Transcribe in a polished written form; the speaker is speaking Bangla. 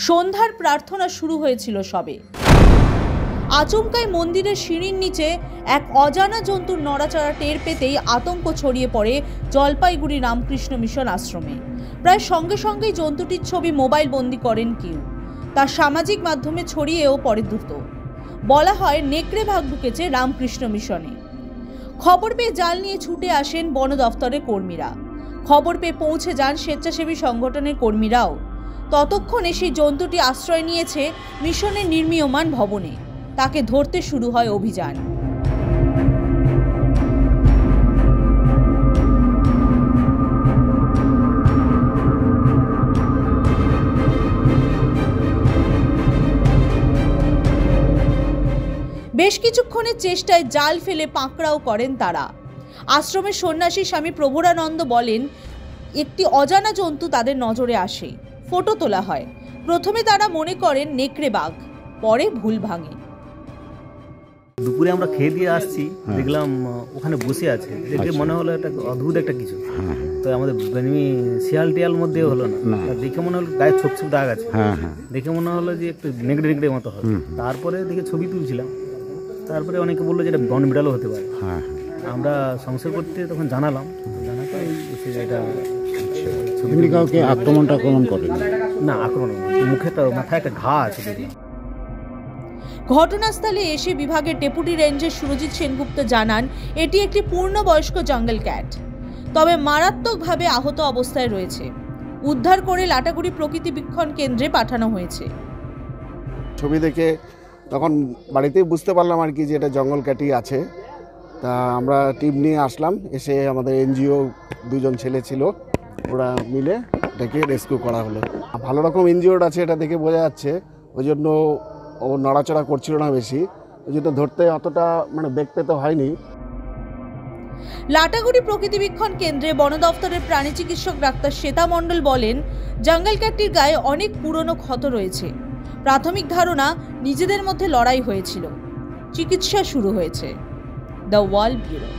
সন্ধ্যার প্রার্থনা শুরু হয়েছিল সবে। আচমকাই মন্দিরের সিঁড়ির নিচে এক অজানা জন্তুর নড়াচড়া টের পেতেই আতঙ্ক ছড়িয়ে পড়ে জলপাইগুড়ি রামকৃষ্ণ মিশন আশ্রমে। প্রায় সঙ্গে সঙ্গেই জন্তুটির ছবি মোবাইল বন্দি করেন কেউ, তা সামাজিক মাধ্যমে ছড়িয়েও পড়ে দ্রুত। বলা হয় নেকড়ে ভাগ ঢুকেছে রামকৃষ্ণ মিশনে। খবর পেয়ে জাল নিয়ে ছুটে আসেন বন দফতরের কর্মীরা। খবর পেয়ে পৌঁছে যান স্বেচ্ছাসেবী সংগঠনের কর্মীরাও। ততক্ষণে সেই জন্তুটি আশ্রয় নিয়েছে মিশনের নির্মীয়মান ভবনে। তাকে ধরতে শুরু হয় অভিযান। বেশ কিছুক্ষণের চেষ্টায় জাল ফেলে পাকড়াও করেন তারা। আশ্রমের সন্ন্যাসী স্বামী প্রভুরানন্দ বলেন, একটি অজানা জন্তু তাদের নজরে আসে। ফটো তোলা হয়। প্রথমে তারা মনে করেন নেকড়ে বাঘ, পরে ভুল ভাঙে। দুপুরে আমরা খেয়ে দিয়ে আসছি, দেখলাম ওখানে বসে আছে। দেখে মনে হলো একটা অদ্ভুত একটা কিছু। তো আমাদের শিয়াল টিয়াল মধ্যে হলো না, দেখে মনে হলো গায়ে ছোপ ছোপ দাগ আছে। দেখে মনে হলো যে একটু নেকড়ে নেকড়ে মতো হবে। তারপরে দেখে ছবি তুলছিলাম। তারপরে অনেকে বললো যে এটা বন বিড়ালও হতে পারে। আমরা সংশয় করতে তখন জানালাম, জানাতে এটা ছবি। কাউকে আক্রমণ করেন না, আক্রমণ মুখে তো মাথায় একটা ঘা আছে দেখলাম। ঘটনাস্থলে এসে বিভাগের ডেপুটি রেঞ্জার সুরজিৎ সেনগুপ্ত জানান, এটি একটি পূর্ণবয়স্ক জঙ্গল ক্যাট, তবে মারাত্মকভাবে আহত অবস্থায় রয়েছে। উদ্ধার করে লাটাগুড়ি প্রকৃতি বীক্ষণ কেন্দ্রে পাঠানো হয়েছে। ছবি দেখে তখন বাড়িতেই বুঝতে পারলাম আর কি যে এটা জঙ্গল ক্যাটই আছে। তা আমরা টিম নিয়ে আসলাম। এসে আমাদের এনজিও দুজন ছেলে ছিল, ওরা মিলে এটাকে রেস্কিউ করা হলো। ভালো রকম ইনজিওর্ড আছে, এটা দেখে বোঝা যাচ্ছে। ওই জন্য ও নড়াচড়া করছিল না বেশি, ওই জন্য ধরতে অতটা বেগ পেতে হয়নি। লাটাগুড়ি প্রকৃতি বীক্ষণ কেন্দ্রে বন দফতরের প্রাণী চিকিৎসক ডাক্তার শ্বেতা মণ্ডল বলেন, জঙ্গল ক্যাটটির গায়ে অনেক পুরনো ক্ষত রয়েছে। প্রাথমিক ধারণা নিজেদের মধ্যে লড়াই হয়েছিল। চিকিৎসা শুরু হয়েছে। The world bureau.